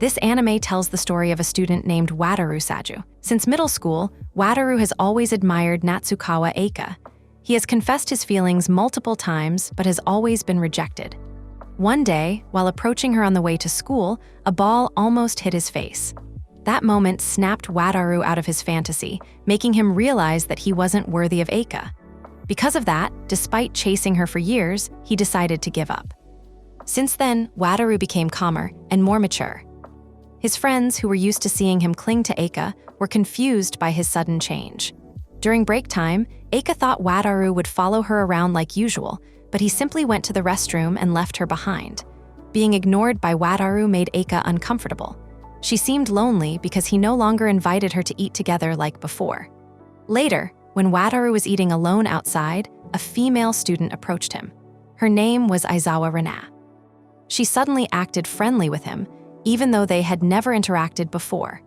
This anime tells the story of a student named Wataru Sajou. Since middle school, Wataru has always admired Natsukawa Aika. He has confessed his feelings multiple times, but has always been rejected. One day, while approaching her on the way to school, a ball almost hit his face. That moment snapped Wataru out of his fantasy, making him realize that he wasn't worthy of Aika. Because of that, despite chasing her for years, he decided to give up. Since then, Wataru became calmer and more mature. His friends, who were used to seeing him cling to Aika, were confused by his sudden change. During break time, Aika thought Wataru would follow her around like usual, but he simply went to the restroom and left her behind. Being ignored by Wataru made Aika uncomfortable. She seemed lonely because he no longer invited her to eat together like before. Later, when Wataru was eating alone outside, a female student approached him. Her name was Aizawa Rena. She suddenly acted friendly with him, even though they had never interacted before.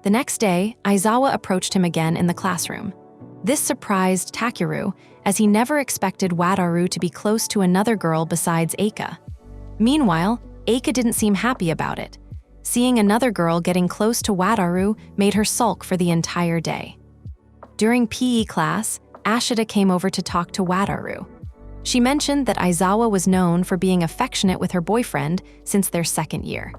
The next day, Aizawa approached him again in the classroom. This surprised Takeru, as he never expected Wataru to be close to another girl besides Aika. Meanwhile, Aika didn't seem happy about it. Seeing another girl getting close to Wataru made her sulk for the entire day. During PE class, Ashita came over to talk to Wataru. She mentioned that Aizawa was known for being affectionate with her boyfriend since their second year.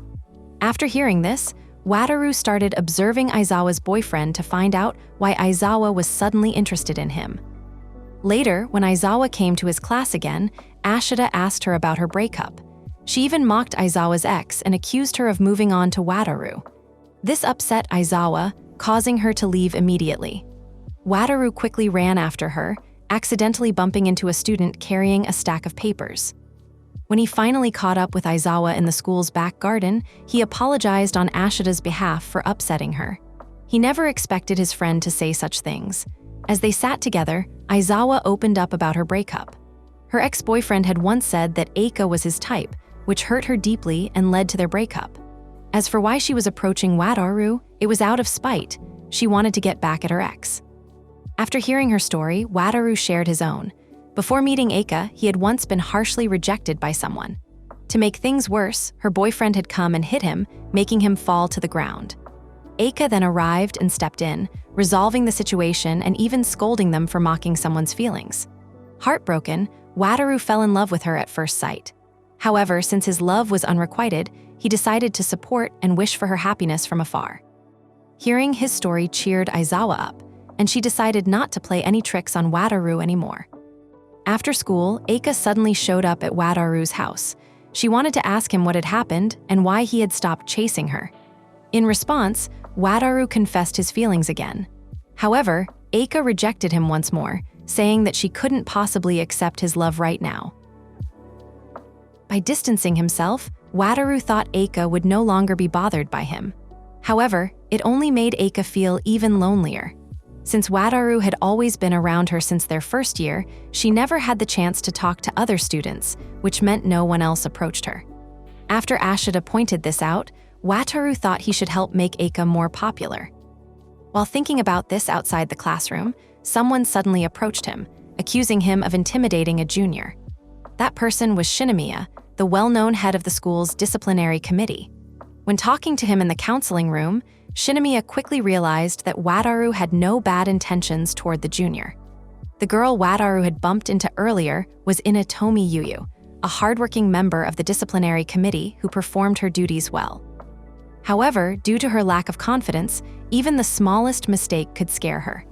After hearing this, Wataru started observing Aizawa's boyfriend to find out why Aizawa was suddenly interested in him. Later, when Aizawa came to his class again, Ashita asked her about her breakup. She even mocked Aizawa's ex and accused her of moving on to Wataru. This upset Aizawa, causing her to leave immediately. Wataru quickly ran after her, accidentally bumping into a student carrying a stack of papers. When he finally caught up with Aizawa in the school's back garden, he apologized on Ashita's behalf for upsetting her. He never expected his friend to say such things. As they sat together, Aizawa opened up about her breakup. Her ex-boyfriend had once said that Aika was his type, which hurt her deeply and led to their breakup. As for why she was approaching Wataru, it was out of spite. She wanted to get back at her ex. After hearing her story, Wataru shared his own. Before meeting Aika, he had once been harshly rejected by someone. To make things worse, her boyfriend had come and hit him, making him fall to the ground. Aika then arrived and stepped in, resolving the situation and even scolding them for mocking someone's feelings. Heartbroken, Wataru fell in love with her at first sight. However, since his love was unrequited, he decided to support and wish for her happiness from afar. Hearing his story cheered Aizawa up, and she decided not to play any tricks on Wataru anymore. After school, Aika suddenly showed up at Wataru's house. She wanted to ask him what had happened and why he had stopped chasing her. In response, Wataru confessed his feelings again. However, Aika rejected him once more, saying that she couldn't possibly accept his love right now. By distancing himself, Wataru thought Aika would no longer be bothered by him. However, it only made Aika feel even lonelier. Since Wataru had always been around her since their first year, she never had the chance to talk to other students, which meant no one else approached her. After Ashita pointed this out, Wataru thought he should help make Aika more popular. While thinking about this outside the classroom, someone suddenly approached him, accusing him of intimidating a junior. That person was Shinomiya, the well-known head of the school's disciplinary committee. When talking to him in the counseling room, Shinomiya quickly realized that Wataru had no bad intentions toward the junior. The girl Wataru had bumped into earlier was Inatomi Yuyu, a hardworking member of the disciplinary committee who performed her duties well. However, due to her lack of confidence, even the smallest mistake could scare her.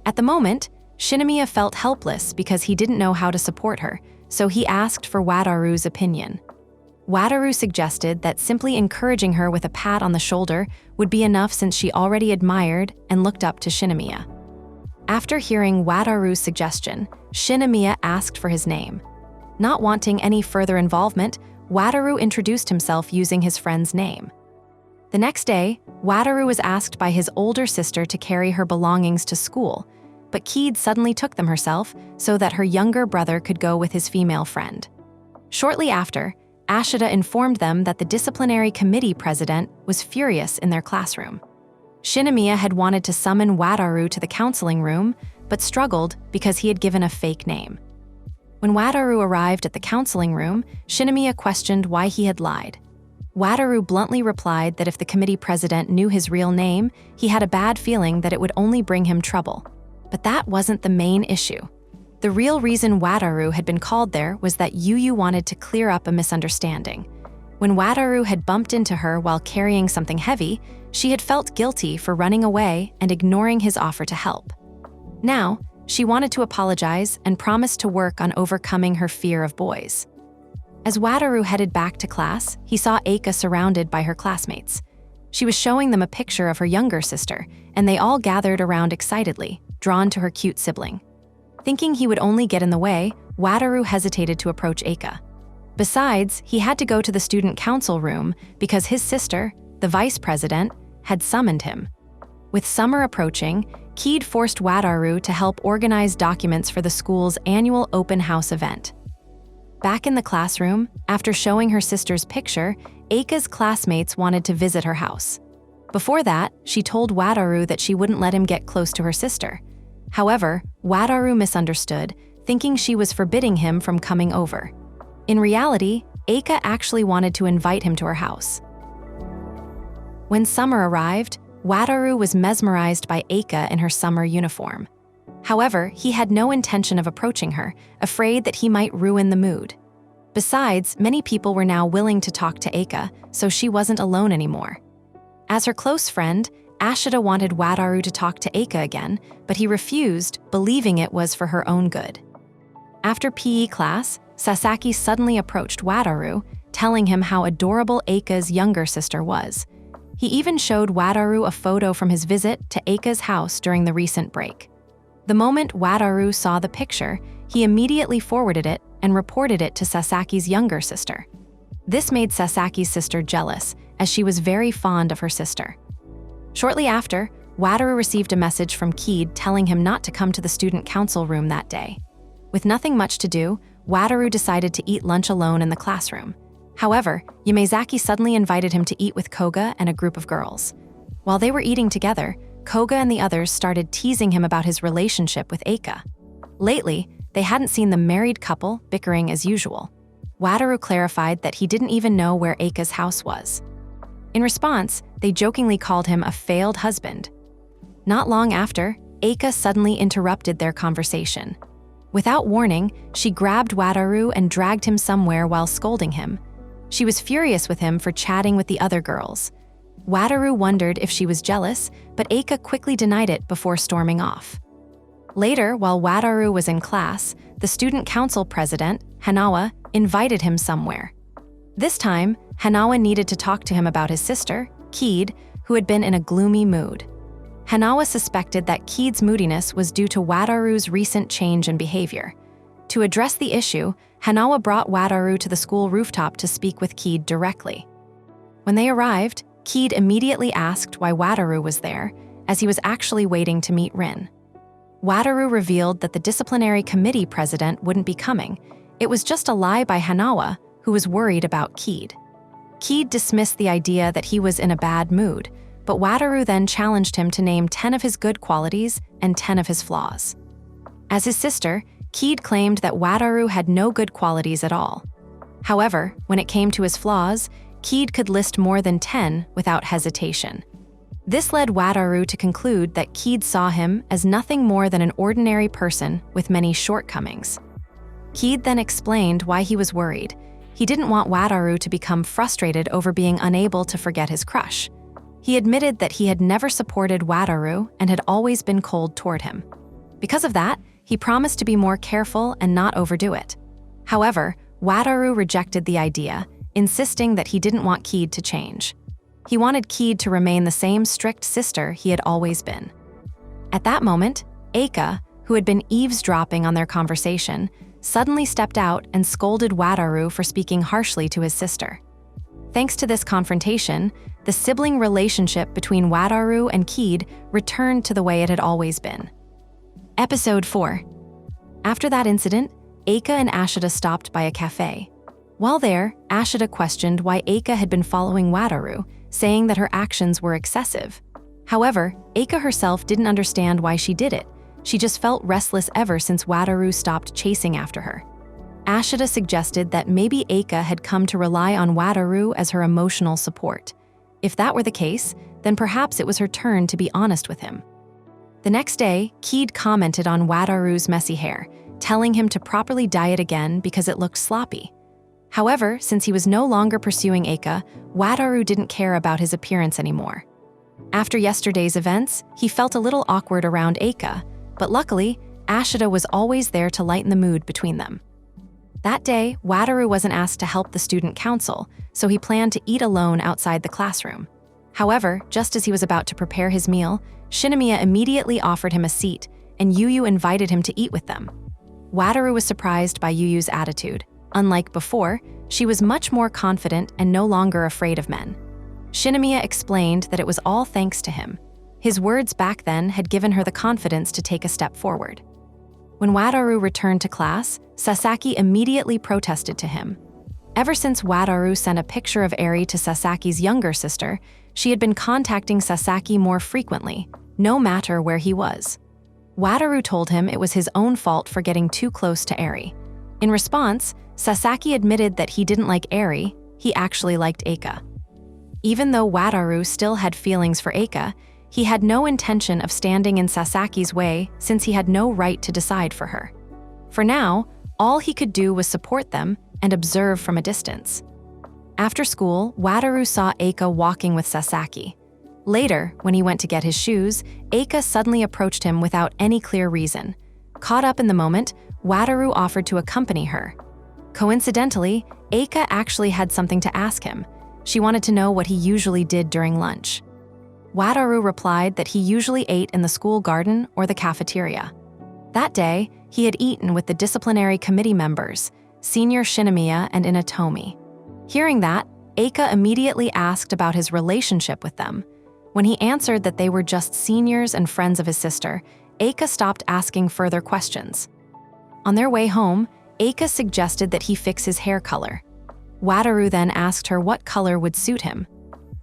At the moment, Shinomiya felt helpless because he didn't know how to support her, so he asked for Wataru's opinion. Wataru suggested that simply encouraging her with a pat on the shoulder would be enough since she already admired and looked up to Shinomiya. After hearing Wataru's suggestion, Shinomiya asked for his name. Not wanting any further involvement, Wataru introduced himself using his friend's name. The next day, Wataru was asked by his older sister to carry her belongings to school, but Keed suddenly took them herself so that her younger brother could go with his female friend. Shortly after, Ashita informed them that the disciplinary committee president was furious in their classroom. Shinomiya had wanted to summon Wataru to the counseling room, but struggled because he had given a fake name. When Wataru arrived at the counseling room, Shinomiya questioned why he had lied. Wataru bluntly replied that if the committee president knew his real name, he had a bad feeling that it would only bring him trouble. But that wasn't the main issue. The real reason Wataru had been called there was that Yu wanted to clear up a misunderstanding. When Wataru had bumped into her while carrying something heavy, she had felt guilty for running away and ignoring his offer to help. Now, she wanted to apologize and promised to work on overcoming her fear of boys. As Wataru headed back to class, he saw Aika surrounded by her classmates. She was showing them a picture of her younger sister, and they all gathered around excitedly, drawn to her cute sibling. Thinking he would only get in the way, Wataru hesitated to approach Aika. Besides, he had to go to the student council room because his sister, the vice president, had summoned him. With summer approaching, Keed forced Wataru to help organize documents for the school's annual open house event. Back in the classroom, after showing her sister's picture, Aika's classmates wanted to visit her house. Before that, she told Wataru that she wouldn't let him get close to her sister. However, Wataru misunderstood, thinking she was forbidding him from coming over. In reality, Aika actually wanted to invite him to her house. When summer arrived, Wataru was mesmerized by Aika in her summer uniform. However, he had no intention of approaching her, afraid that he might ruin the mood. Besides, many people were now willing to talk to Aika, so she wasn't alone anymore. As her close friend, Ashita wanted Wataru to talk to Aika again, but he refused, believing it was for her own good. After PE class, Sasaki suddenly approached Wataru, telling him how adorable Aika's younger sister was. He even showed Wataru a photo from his visit to Aika's house during the recent break. The moment Wataru saw the picture, he immediately forwarded it and reported it to Sasaki's younger sister. This made Sasaki's sister jealous, as she was very fond of her sister. Shortly after, Wataru received a message from Keed telling him not to come to the student council room that day. With nothing much to do, Wataru decided to eat lunch alone in the classroom. However, Yamazaki suddenly invited him to eat with Koga and a group of girls. While they were eating together, Koga and the others started teasing him about his relationship with Aika. Lately, they hadn't seen the married couple bickering as usual. Wataru clarified that he didn't even know where Aika's house was. In response, they jokingly called him a failed husband. Not long after, Aika suddenly interrupted their conversation. Without warning, she grabbed Wataru and dragged him somewhere while scolding him. She was furious with him for chatting with the other girls. Wataru wondered if she was jealous, but Aika quickly denied it before storming off. Later, while Wataru was in class, the student council president, Hanawa, invited him somewhere. This time, Hanawa needed to talk to him about his sister, Keed, who had been in a gloomy mood. Hanawa suspected that Keed's moodiness was due to Wataru's recent change in behavior. To address the issue, Hanawa brought Wataru to the school rooftop to speak with Keed directly. When they arrived, Keed immediately asked why Wataru was there, as he was actually waiting to meet Rin. Wataru revealed that the disciplinary committee president wouldn't be coming. It was just a lie by Hanawa, who was worried about Keed. Keed dismissed the idea that he was in a bad mood, but Wataru then challenged him to name 10 of his good qualities and 10 of his flaws. As his sister, Keed claimed that Wataru had no good qualities at all. However, when it came to his flaws, Keed could list more than 10 without hesitation. This led Wataru to conclude that Keed saw him as nothing more than an ordinary person with many shortcomings. Keed then explained why he was worried. He didn't want Wataru to become frustrated over being unable to forget his crush. He admitted that he had never supported Wataru and had always been cold toward him. Because of that, he promised to be more careful and not overdo it. However, Wataru rejected the idea, insisting that he didn't want Keed to change. He wanted Keed to remain the same strict sister he had always been. At that moment, Aika, who had been eavesdropping on their conversation, suddenly stepped out and scolded Wataru for speaking harshly to his sister. Thanks to this confrontation, the sibling relationship between Wataru and Keed returned to the way it had always been. Episode 4. After that incident, Aika and Ashita stopped by a cafe. While there, Ashita questioned why Aika had been following Wataru, saying that her actions were excessive. However, Aika herself didn't understand why she did it. She just felt restless ever since Wataru stopped chasing after her. Ashita suggested that maybe Aika had come to rely on Wataru as her emotional support. If that were the case, then perhaps it was her turn to be honest with him. The next day, Keed commented on Wataru's messy hair, telling him to properly dye it again because it looked sloppy. However, since he was no longer pursuing Aika, Wataru didn't care about his appearance anymore. After yesterday's events, he felt a little awkward around Aika, but luckily, Ashita was always there to lighten the mood between them. That day, Wataru wasn't asked to help the student council, so he planned to eat alone outside the classroom. However, just as he was about to prepare his meal, Shinomiya immediately offered him a seat, and Yuyu invited him to eat with them. Wataru was surprised by Yuyu's attitude. Unlike before, she was much more confident and no longer afraid of men. Shinomiya explained that it was all thanks to him. His words back then had given her the confidence to take a step forward. When Wataru returned to class, Sasaki immediately protested to him. Ever since Wataru sent a picture of Eri to Sasaki's younger sister, she had been contacting Sasaki more frequently, no matter where he was. Wataru told him it was his own fault for getting too close to Eri. In response, Sasaki admitted that he didn't like Eri, he actually liked Aika. Even though Wataru still had feelings for Aika, he had no intention of standing in Sasaki's way since he had no right to decide for her. For now, all he could do was support them and observe from a distance. After school, Wataru saw Aika walking with Sasaki. Later, when he went to get his shoes, Aika suddenly approached him without any clear reason. Caught up in the moment, Wataru offered to accompany her. Coincidentally, Aika actually had something to ask him. She wanted to know what he usually did during lunch. Wataru replied that he usually ate in the school garden or the cafeteria. That day, he had eaten with the disciplinary committee members, Senior Shinomiya and Inatomi. Hearing that, Aika immediately asked about his relationship with them. When he answered that they were just seniors and friends of his sister, Aika stopped asking further questions. On their way home, Aika suggested that he fix his hair color. Wataru then asked her what color would suit him.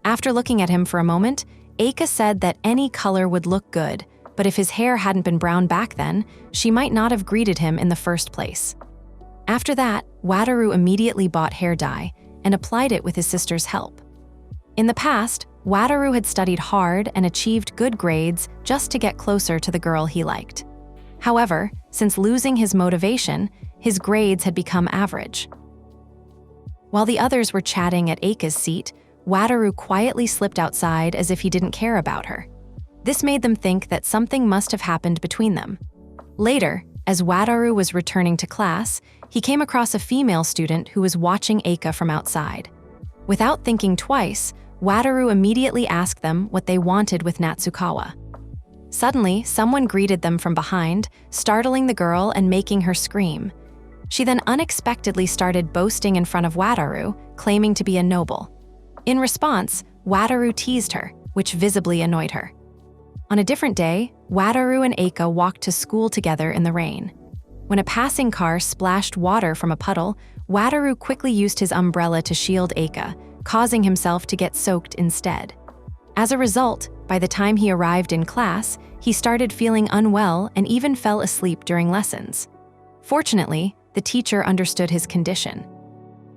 After looking at him for a moment, Aika said that any color would look good, but if his hair hadn't been brown back then, she might not have greeted him in the first place. After that, Wataru immediately bought hair dye and applied it with his sister's help. In the past, Wataru had studied hard and achieved good grades just to get closer to the girl he liked. However, since losing his motivation, his grades had become average. While the others were chatting at Aika's seat, Wataru quietly slipped outside as if he didn't care about her. This made them think that something must have happened between them. Later, as Wataru was returning to class, he came across a female student who was watching Aika from outside. Without thinking twice, Wataru immediately asked them what they wanted with Natsukawa. Suddenly, someone greeted them from behind, startling the girl and making her scream. She then unexpectedly started boasting in front of Wataru, claiming to be a noble. In response, Wataru teased her, which visibly annoyed her. On a different day, Wataru and Aika walked to school together in the rain. When a passing car splashed water from a puddle, Wataru quickly used his umbrella to shield Aika, causing himself to get soaked instead. As a result, by the time he arrived in class, he started feeling unwell and even fell asleep during lessons. Fortunately, the teacher understood his condition.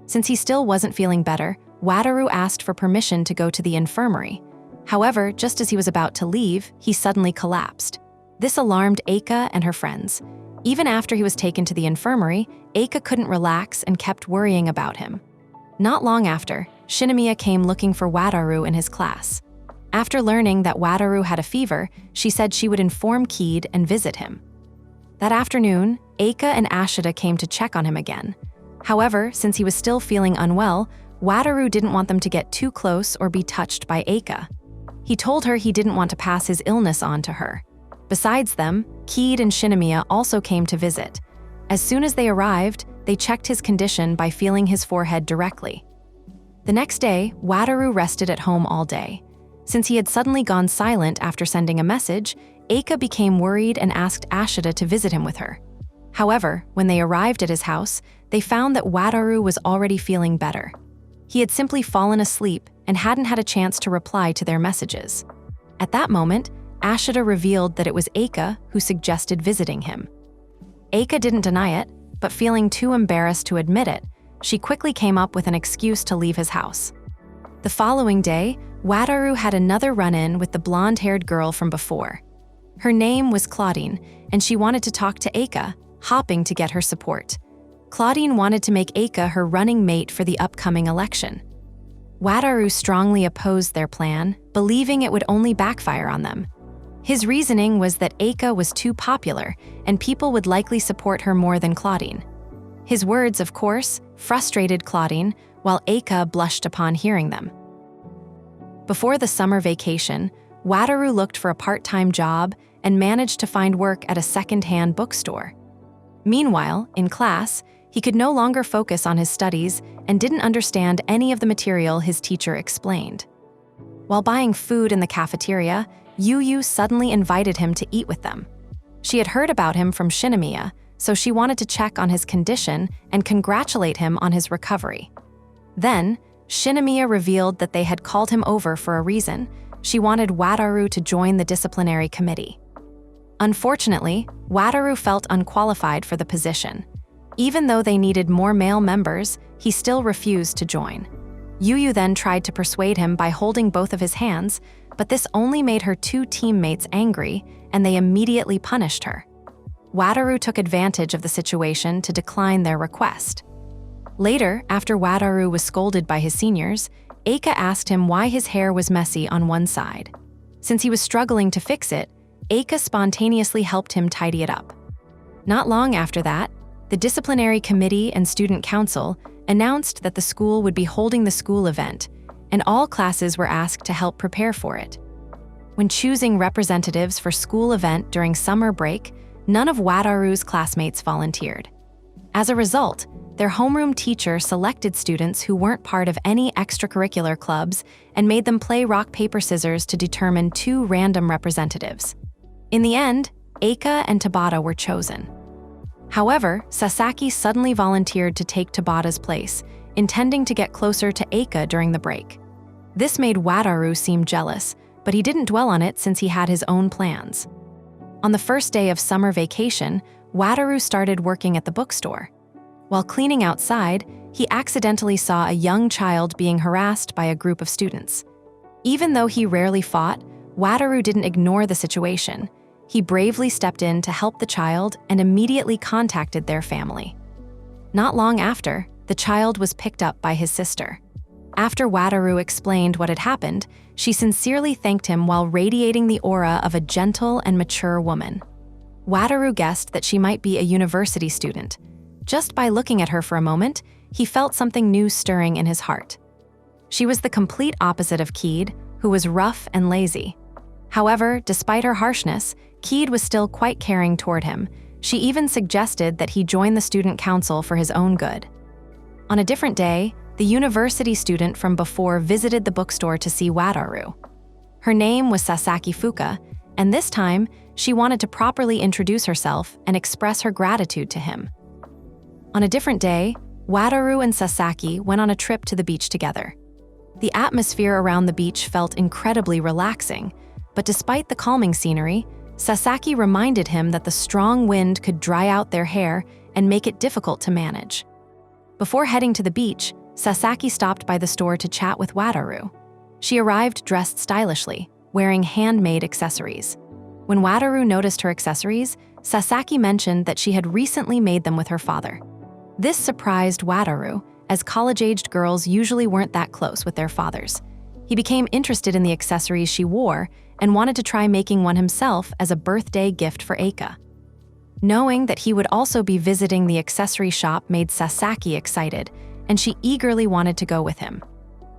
Since he still wasn't feeling better, Wataru asked for permission to go to the infirmary. However, just as he was about to leave, he suddenly collapsed. This alarmed Aika and her friends. Even after he was taken to the infirmary, Aika couldn't relax and kept worrying about him. Not long after, Shinomiya came looking for Wataru in his class. After learning that Wataru had a fever, she said she would inform Keed and visit him. That afternoon, Aika and Ashita came to check on him again. However, since he was still feeling unwell, Wataru didn't want them to get too close or be touched by Aika. He told her he didn't want to pass his illness on to her. Besides them, Keed and Shinomiya also came to visit. As soon as they arrived, they checked his condition by feeling his forehead directly. The next day, Wataru rested at home all day. Since he had suddenly gone silent after sending a message, Aika became worried and asked Ashita to visit him with her. However, when they arrived at his house, they found that Wataru was already feeling better. He had simply fallen asleep and hadn't had a chance to reply to their messages. At that moment, Ashita revealed that it was Aika who suggested visiting him. Aika didn't deny it, but feeling too embarrassed to admit it, she quickly came up with an excuse to leave his house. The following day, Wataru had another run-in with the blonde-haired girl from before. Her name was Claudine, and she wanted to talk to Aika, hoping to get her support. Claudine wanted to make Aika her running mate for the upcoming election. Wataru strongly opposed their plan, believing it would only backfire on them. His reasoning was that Aika was too popular, and people would likely support her more than Claudine. His words, of course, frustrated Claudine, while Aika blushed upon hearing them. Before the summer vacation, Wataru looked for a part-time job and managed to find work at a second-hand bookstore. Meanwhile, in class, he could no longer focus on his studies and didn't understand any of the material his teacher explained. While buying food in the cafeteria, Yu suddenly invited him to eat with them. She had heard about him from Shinomiya, so she wanted to check on his condition and congratulate him on his recovery. Then, Shinomiya revealed that they had called him over for a reason. She wanted Wataru to join the disciplinary committee. Unfortunately, Wataru felt unqualified for the position. Even though they needed more male members, he still refused to join. Yu then tried to persuade him by holding both of his hands, but this only made her two teammates angry, and they immediately punished her. Wataru took advantage of the situation to decline their request. Later, after Wataru was scolded by his seniors, Aika asked him why his hair was messy on one side. Since he was struggling to fix it, Aika spontaneously helped him tidy it up. Not long after that, the disciplinary committee and student council announced that the school would be holding the school event, and all classes were asked to help prepare for it. When choosing representatives for school event during summer break, none of Wataru's classmates volunteered. As a result, their homeroom teacher selected students who weren't part of any extracurricular clubs and made them play rock, paper, scissors to determine two random representatives. In the end, Aika and Tabata were chosen. However, Sasaki suddenly volunteered to take Tabata's place, intending to get closer to Aika during the break. This made Wataru seem jealous, but he didn't dwell on it since he had his own plans. On the first day of summer vacation, Wataru started working at the bookstore. While cleaning outside, he accidentally saw a young child being harassed by a group of students. Even though he rarely fought, Wataru didn't ignore the situation. He bravely stepped in to help the child and immediately contacted their family. Not long after, the child was picked up by his sister. After Wataru explained what had happened, she sincerely thanked him while radiating the aura of a gentle and mature woman. Wataru guessed that she might be a university student. Just by looking at her for a moment, he felt something new stirring in his heart. She was the complete opposite of Keed, who was rough and lazy. However, despite her harshness, Keed was still quite caring toward him. She even suggested that he join the student council for his own good. On a different day, the university student from before visited the bookstore to see Wataru. Her name was Sasaki Fuka, and this time, she wanted to properly introduce herself and express her gratitude to him. On a different day, Wataru and Sasaki went on a trip to the beach together. The atmosphere around the beach felt incredibly relaxing, but despite the calming scenery, Sasaki reminded him that the strong wind could dry out their hair and make it difficult to manage. Before heading to the beach, Sasaki stopped by the store to chat with Wataru. She arrived dressed stylishly, wearing handmade accessories. When Wataru noticed her accessories, Sasaki mentioned that she had recently made them with her father. This surprised Wataru, as college-aged girls usually weren't that close with their fathers. He became interested in the accessories she wore and wanted to try making one himself as a birthday gift for Aika. Knowing that he would also be visiting the accessory shop made Sasaki excited, and she eagerly wanted to go with him.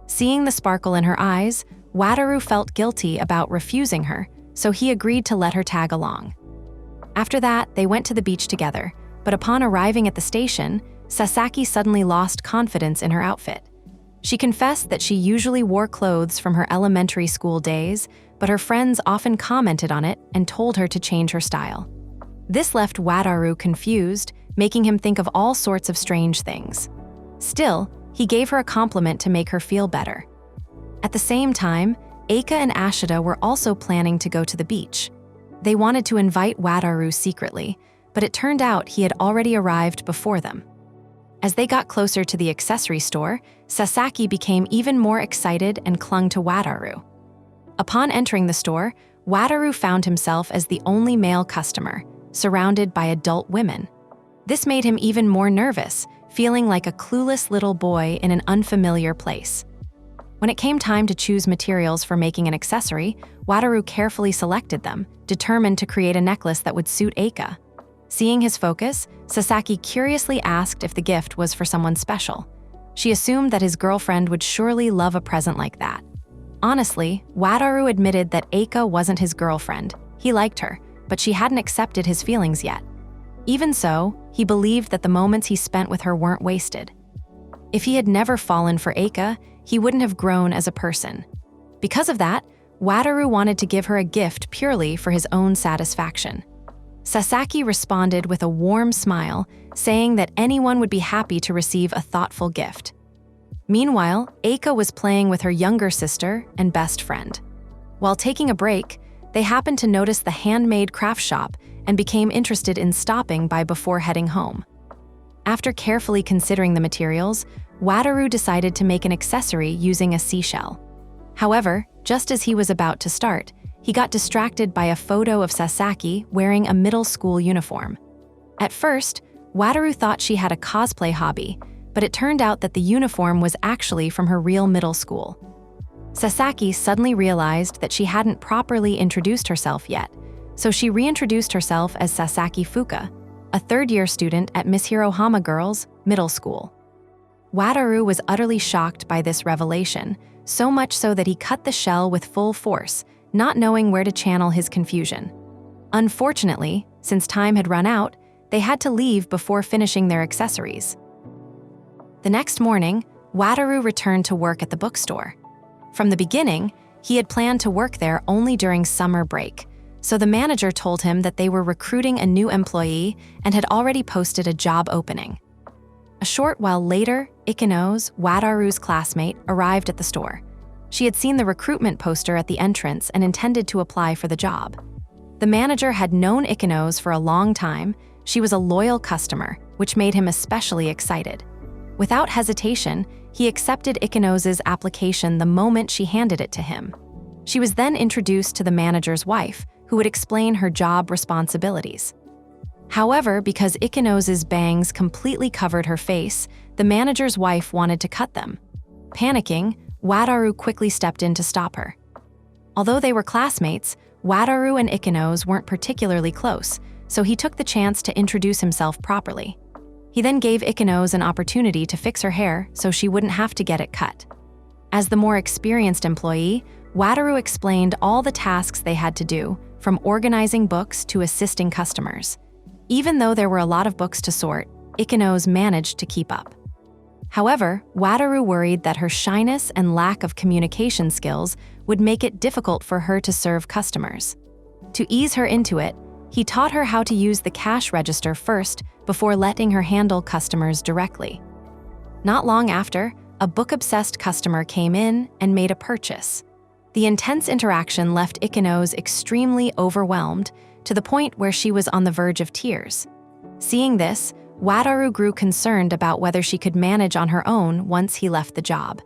Seeing the sparkle in her eyes, Wataru felt guilty about refusing her, so he agreed to let her tag along. After that, they went to the beach together, but upon arriving at the station, Sasaki suddenly lost confidence in her outfit. She confessed that she usually wore clothes from her elementary school days, but her friends often commented on it and told her to change her style. This left Wataru confused, making him think of all sorts of strange things. Still, he gave her a compliment to make her feel better. At the same time, Aika and Ashita were also planning to go to the beach. They wanted to invite Wataru secretly, but it turned out he had already arrived before them. As they got closer to the accessory store, Sasaki became even more excited and clung to Wataru. Upon entering the store, Wataru found himself as the only male customer, surrounded by adult women. This made him even more nervous, feeling like a clueless little boy in an unfamiliar place. When it came time to choose materials for making an accessory, Wataru carefully selected them, determined to create a necklace that would suit Aika. Seeing his focus, Sasaki curiously asked if the gift was for someone special. She assumed that his girlfriend would surely love a present like that. Honestly, Wataru admitted that Aika wasn't his girlfriend. He liked her, but she hadn't accepted his feelings yet. Even so, he believed that the moments he spent with her weren't wasted. If he had never fallen for Aika, he wouldn't have grown as a person. Because of that, Wataru wanted to give her a gift purely for his own satisfaction. Sasaki responded with a warm smile, saying that anyone would be happy to receive a thoughtful gift. Meanwhile, Aika was playing with her younger sister and best friend. While taking a break, they happened to notice the handmade craft shop and became interested in stopping by before heading home. After carefully considering the materials, Wataru decided to make an accessory using a seashell. However, just as he was about to start, he got distracted by a photo of Sasaki wearing a middle school uniform. At first, Wataru thought she had a cosplay hobby, but it turned out that the uniform was actually from her real middle school. Sasaki suddenly realized that she hadn't properly introduced herself yet, so she reintroduced herself as Sasaki Fuka, a third-year student at Miss Hirohama Girls' middle school. Wataru was utterly shocked by this revelation, so much so that he cut the shell with full force, not knowing where to channel his confusion. Unfortunately, since time had run out, they had to leave before finishing their accessories. The next morning, Wataru returned to work at the bookstore. From the beginning, he had planned to work there only during summer break, so the manager told him that they were recruiting a new employee and had already posted a job opening. A short while later, Ikeno's, Wataru's classmate, arrived at the store. She had seen the recruitment poster at the entrance and intended to apply for the job. The manager had known Ikeno's for a long time. She was a loyal customer, which made him especially excited. Without hesitation, he accepted Ikeno's application the moment she handed it to him. She was then introduced to the manager's wife, who would explain her job responsibilities. However, because Ikeno's bangs completely covered her face, the manager's wife wanted to cut them. Panicking, Wataru quickly stepped in to stop her. Although they were classmates, Wataru and Ikeno's weren't particularly close, so he took the chance to introduce himself properly. He then gave Ikeno's an opportunity to fix her hair so she wouldn't have to get it cut. As the more experienced employee, Wataru explained all the tasks they had to do, from organizing books to assisting customers. Even though there were a lot of books to sort, Ikeno's managed to keep up. However, Wataru worried that her shyness and lack of communication skills would make it difficult for her to serve customers. To ease her into it, he taught her how to use the cash register first before letting her handle customers directly. Not long after, a book-obsessed customer came in and made a purchase. The intense interaction left Ikeno's extremely overwhelmed, to the point where she was on the verge of tears. Seeing this, Wataru grew concerned about whether she could manage on her own once he left the job.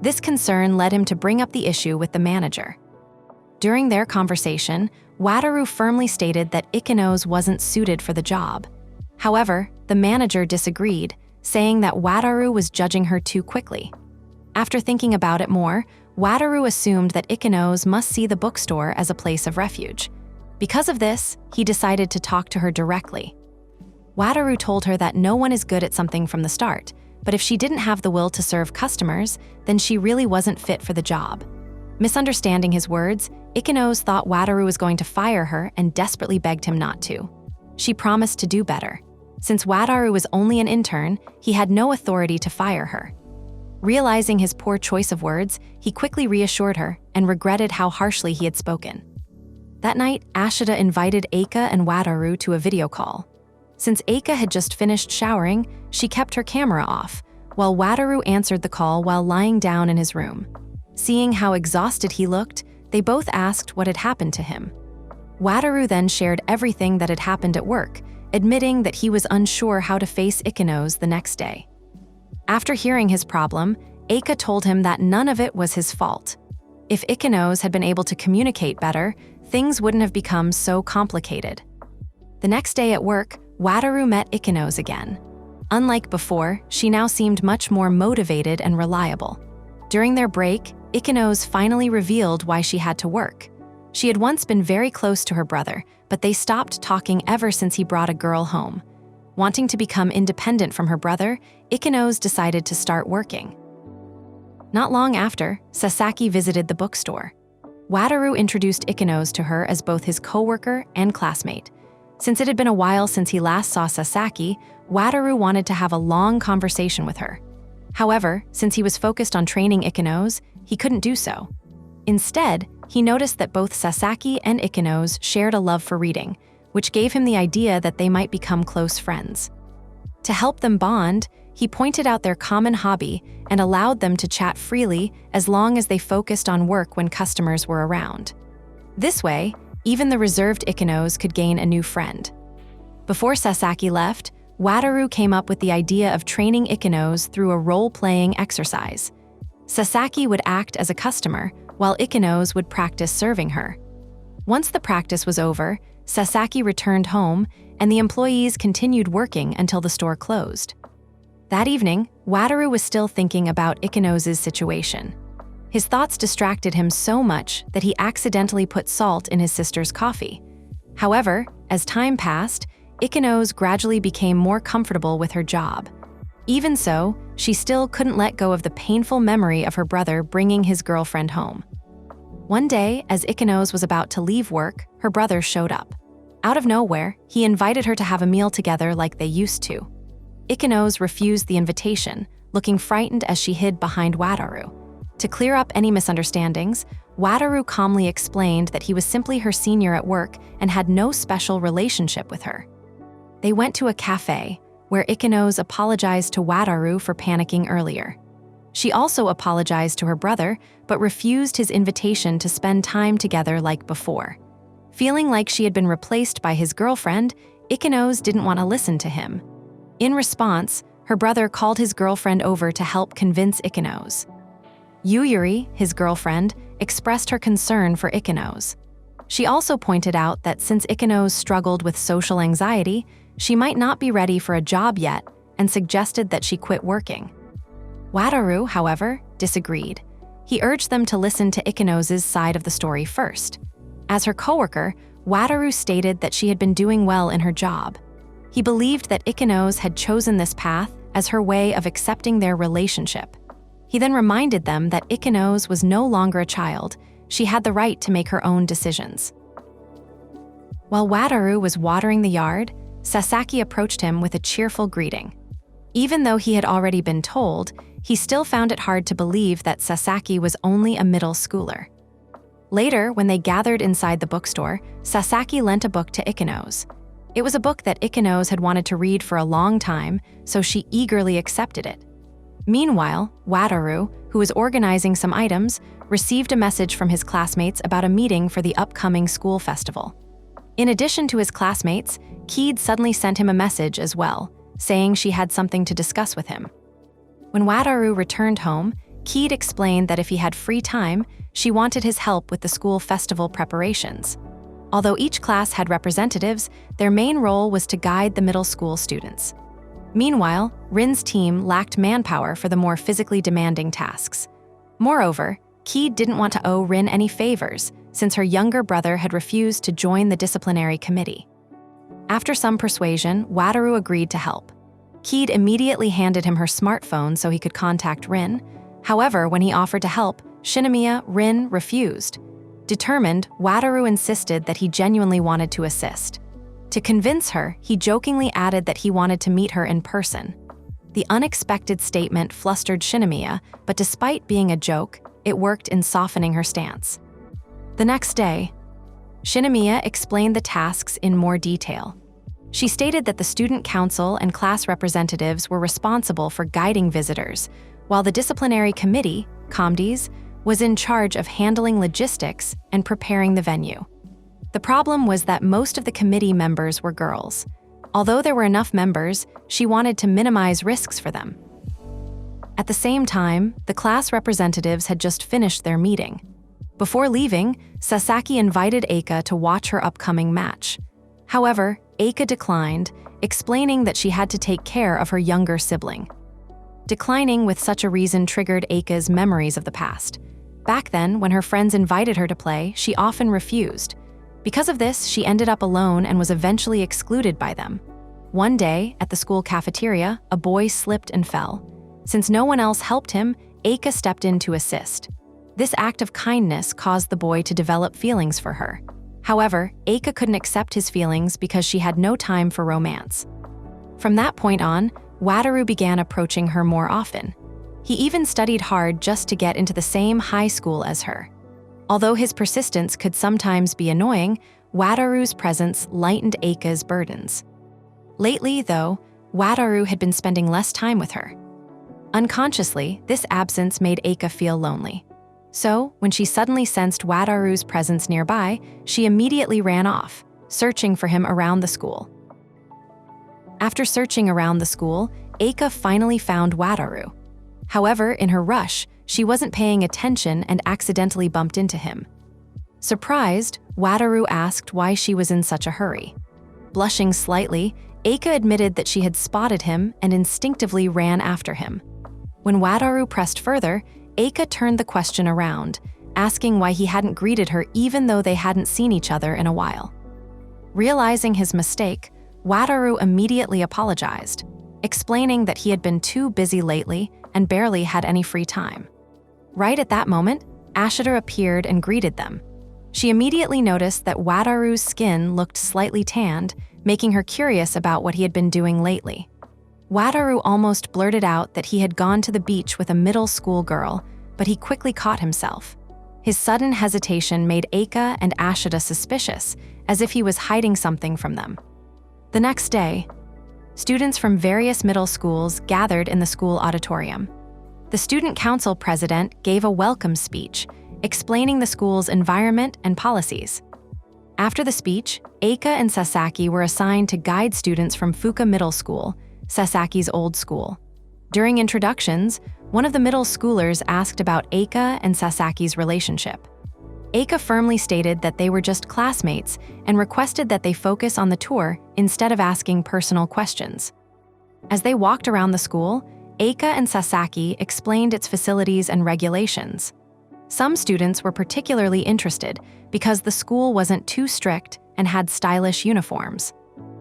This concern led him to bring up the issue with the manager. During their conversation, Wataru firmly stated that Ikeno's wasn't suited for the job. However, the manager disagreed, saying that Wataru was judging her too quickly. After thinking about it more, Wataru assumed that Ikeno's must see the bookstore as a place of refuge. Because of this, he decided to talk to her directly. Wataru told her that no one is good at something from the start, but if she didn't have the will to serve customers, then she really wasn't fit for the job. Misunderstanding his words, Ikeno's thought Wataru was going to fire her and desperately begged him not to. She promised to do better. Since Wataru was only an intern, he had no authority to fire her. Realizing his poor choice of words, he quickly reassured her and regretted how harshly he had spoken. That night, Ashita invited Aika and Wataru to a video call. Since Aika had just finished showering, she kept her camera off, while Wataru answered the call while lying down in his room. Seeing how exhausted he looked, they both asked what had happened to him. Wataru then shared everything that had happened at work, admitting that he was unsure how to face Ikenos the next day. After hearing his problem, Aika told him that none of it was his fault. If Ikenos had been able to communicate better, things wouldn't have become so complicated. The next day at work, Wataru met Ikenos again. Unlike before, she now seemed much more motivated and reliable. During their break, Ikenos finally revealed why she had to work. She had once been very close to her brother, but they stopped talking ever since he brought a girl home. Wanting to become independent from her brother, Ikenos decided to start working. Not long after, Sasaki visited the bookstore. Wataru introduced Ikenos to her as both his coworker and classmate. Since it had been a while since he last saw Sasaki, Wataru wanted to have a long conversation with her. However, since he was focused on training Ikenos, he couldn't do so. Instead, he noticed that both Sasaki and Ikenos shared a love for reading, which gave him the idea that they might become close friends. To help them bond, he pointed out their common hobby and allowed them to chat freely as long as they focused on work when customers were around. This way, even the reserved Ikenos could gain a new friend. Before Sasaki left, Wataru came up with the idea of training Ikenos through a role-playing exercise. Sasaki would act as a customer, while Ikenos would practice serving her. Once the practice was over, Sasaki returned home, and the employees continued working until the store closed. That evening, Wataru was still thinking about Ikenos' situation. His thoughts distracted him so much that he accidentally put salt in his sister's coffee. However, as time passed, Ikenos gradually became more comfortable with her job. Even so, she still couldn't let go of the painful memory of her brother bringing his girlfriend home. One day, as Ikenos was about to leave work, her brother showed up. Out of nowhere, he invited her to have a meal together like they used to. Ikenos refused the invitation, looking frightened as she hid behind Wataru. To clear up any misunderstandings, Wataru calmly explained that he was simply her senior at work and had no special relationship with her. They went to a cafe, where Ikenos apologized to Wataru for panicking earlier. She also apologized to her brother, but refused his invitation to spend time together like before. Feeling like she had been replaced by his girlfriend, Ikenos didn't want to listen to him. In response, her brother called his girlfriend over to help convince Ikenos. Yuyuri, his girlfriend, expressed her concern for Ikenos. She also pointed out that since Ikenos struggled with social anxiety, she might not be ready for a job yet and suggested that she quit working. Wataru, however, disagreed. He urged them to listen to Ikenos' side of the story first. As her coworker, Wataru stated that she had been doing well in her job. He believed that Ikenos had chosen this path as her way of accepting their relationship. He then reminded them that Ikenos was no longer a child. She had the right to make her own decisions. While Wataru was watering the yard, Sasaki approached him with a cheerful greeting. Even though he had already been told, he still found it hard to believe that Sasaki was only a middle schooler. Later, when they gathered inside the bookstore, Sasaki lent a book to Ikenos. It was a book that Ikenos had wanted to read for a long time, so she eagerly accepted it. Meanwhile, Wataru, who was organizing some items, received a message from his classmates about a meeting for the upcoming school festival. In addition to his classmates, Keed suddenly sent him a message as well, saying she had something to discuss with him. When Wataru returned home, Keed explained that if he had free time, she wanted his help with the school festival preparations. Although each class had representatives, their main role was to guide the middle school students. Meanwhile, Rin's team lacked manpower for the more physically demanding tasks. Moreover, Keed didn't want to owe Rin any favors, since her younger brother had refused to join the disciplinary committee. After some persuasion, Wataru agreed to help. Keed immediately handed him her smartphone so he could contact Rin. However, when he offered to help, Shinomiya Rin refused. Determined, Wataru insisted that he genuinely wanted to assist. To convince her, he jokingly added that he wanted to meet her in person. The unexpected statement flustered Shinomiya, but despite being a joke, it worked in softening her stance. The next day, Shinomiya explained the tasks in more detail. She stated that the student council and class representatives were responsible for guiding visitors, while the disciplinary committee, Comdes, was in charge of handling logistics and preparing the venue. The problem was that most of the committee members were girls. Although there were enough members, she wanted to minimize risks for them. At the same time, the class representatives had just finished their meeting. Before leaving, Sasaki invited Aika to watch her upcoming match. However, Aika declined, explaining that she had to take care of her younger sibling. Declining with such a reason triggered Aika's memories of the past. Back then, when her friends invited her to play, she often refused. Because of this, she ended up alone and was eventually excluded by them. One day, at the school cafeteria, a boy slipped and fell. Since no one else helped him, Aika stepped in to assist. This act of kindness caused the boy to develop feelings for her. However, Aika couldn't accept his feelings because she had no time for romance. From that point on, Wataru began approaching her more often. He even studied hard just to get into the same high school as her. Although his persistence could sometimes be annoying, Wataru's presence lightened Aika's burdens. Lately, though, Wataru had been spending less time with her. Unconsciously, this absence made Aika feel lonely. So, when she suddenly sensed Wataru's presence nearby, she immediately ran off, searching for him around the school. After searching around the school, Aika finally found Wataru. However, in her rush, she wasn't paying attention and accidentally bumped into him. Surprised, Wataru asked why she was in such a hurry. Blushing slightly, Aika admitted that she had spotted him and instinctively ran after him. When Wataru pressed further, Aika turned the question around, asking why he hadn't greeted her even though they hadn't seen each other in a while. Realizing his mistake, Wataru immediately apologized, explaining that he had been too busy lately and barely had any free time. Right at that moment, Ashita appeared and greeted them. She immediately noticed that Wataru's skin looked slightly tanned, making her curious about what he had been doing lately. Wataru almost blurted out that he had gone to the beach with a middle school girl, but he quickly caught himself. His sudden hesitation made Aika and Ashita suspicious, as if he was hiding something from them. The next day, students from various middle schools gathered in the school auditorium. The student council president gave a welcome speech, explaining the school's environment and policies. After the speech, Aika and Sasaki were assigned to guide students from Fuka Middle School, Sasaki's old school. During introductions, one of the middle schoolers asked about Aika and Sasaki's relationship. Aika firmly stated that they were just classmates and requested that they focus on the tour instead of asking personal questions. As they walked around the school, Aika and Sasaki explained its facilities and regulations. Some students were particularly interested because the school wasn't too strict and had stylish uniforms.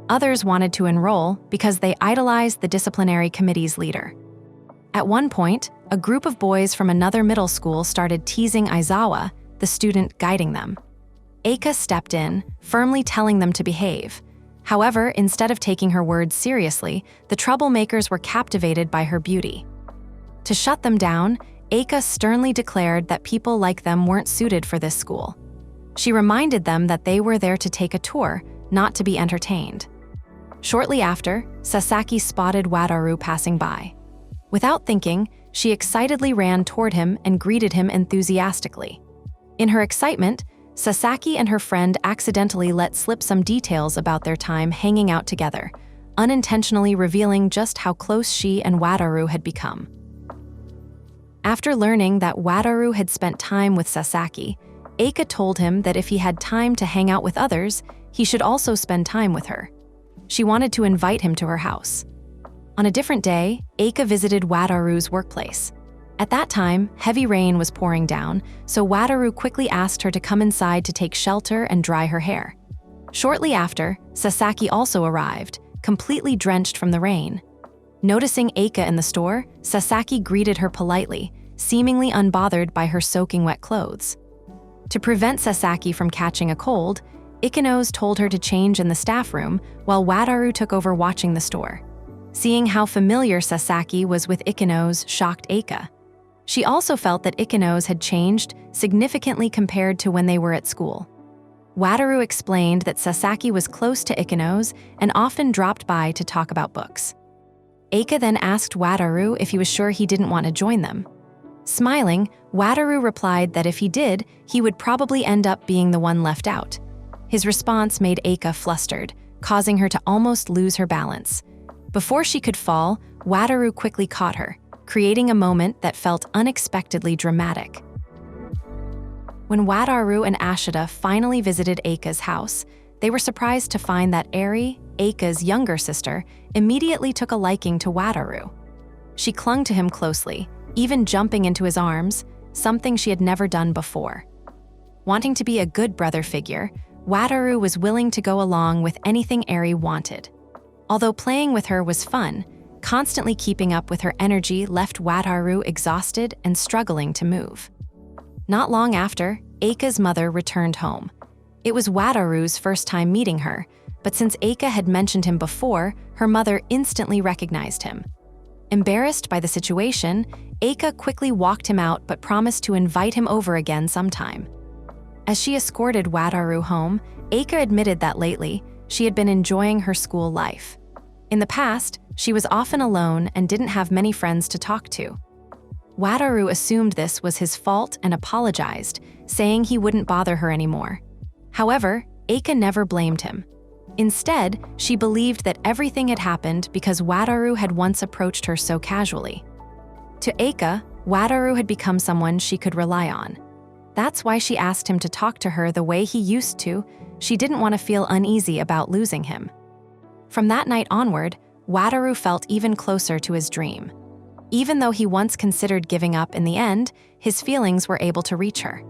Others wanted to enroll because they idolized the disciplinary committee's leader. At one point, a group of boys from another middle school started teasing Aizawa, the student guiding them. Aika stepped in, firmly telling them to behave. However, instead of taking her words seriously, the troublemakers were captivated by her beauty. To shut them down, Aika sternly declared that people like them weren't suited for this school. She reminded them that they were there to take a tour, not to be entertained. Shortly after, Sasaki spotted Wataru passing by. Without thinking, she excitedly ran toward him and greeted him enthusiastically. In her excitement, Sasaki and her friend accidentally let slip some details about their time hanging out together, unintentionally revealing just how close she and Wataru had become. After learning that Wataru had spent time with Sasaki, Aika told him that if he had time to hang out with others, he should also spend time with her. She wanted to invite him to her house. On a different day, Aika visited Wataru's workplace. At that time, heavy rain was pouring down, so Wataru quickly asked her to come inside to take shelter and dry her hair. Shortly after, Sasaki also arrived, completely drenched from the rain. Noticing Aika in the store, Sasaki greeted her politely, seemingly unbothered by her soaking wet clothes. To prevent Sasaki from catching a cold, Ikenos told her to change in the staff room while Wataru took over watching the store. Seeing how familiar Sasaki was with Ikenos shocked Aika. She also felt that Ikenos had changed significantly compared to when they were at school. Wataru explained that Sasaki was close to Ikenos and often dropped by to talk about books. Aika then asked Wataru if he was sure he didn't want to join them. Smiling, Wataru replied that if he did, he would probably end up being the one left out. His response made Aika flustered, causing her to almost lose her balance. Before she could fall, Wataru quickly caught her, creating a moment that felt unexpectedly dramatic. When Wataru and Ashita finally visited Aika's house, they were surprised to find that Eri, Aika's younger sister, immediately took a liking to Wataru. She clung to him closely, even jumping into his arms, something she had never done before. Wanting to be a good brother figure, Wataru was willing to go along with anything Eri wanted. Although playing with her was fun, constantly keeping up with her energy left Wataru exhausted and struggling to move. Not long after, Aika's mother returned home. It was Wataru's first time meeting her, but since Aika had mentioned him before, her mother instantly recognized him. Embarrassed by the situation, Aika quickly walked him out but promised to invite him over again sometime. As she escorted Wataru home, Aika admitted that lately, she had been enjoying her school life. In the past, she was often alone and didn't have many friends to talk to. Wataru assumed this was his fault and apologized, saying he wouldn't bother her anymore. However, Aika never blamed him. Instead, she believed that everything had happened because Wataru had once approached her so casually. To Aika, Wataru had become someone she could rely on. That's why she asked him to talk to her the way he used to. She didn't want to feel uneasy about losing him. From that night onward, Wataru felt even closer to his dream. Even though he once considered giving up in the end, his feelings were able to reach her.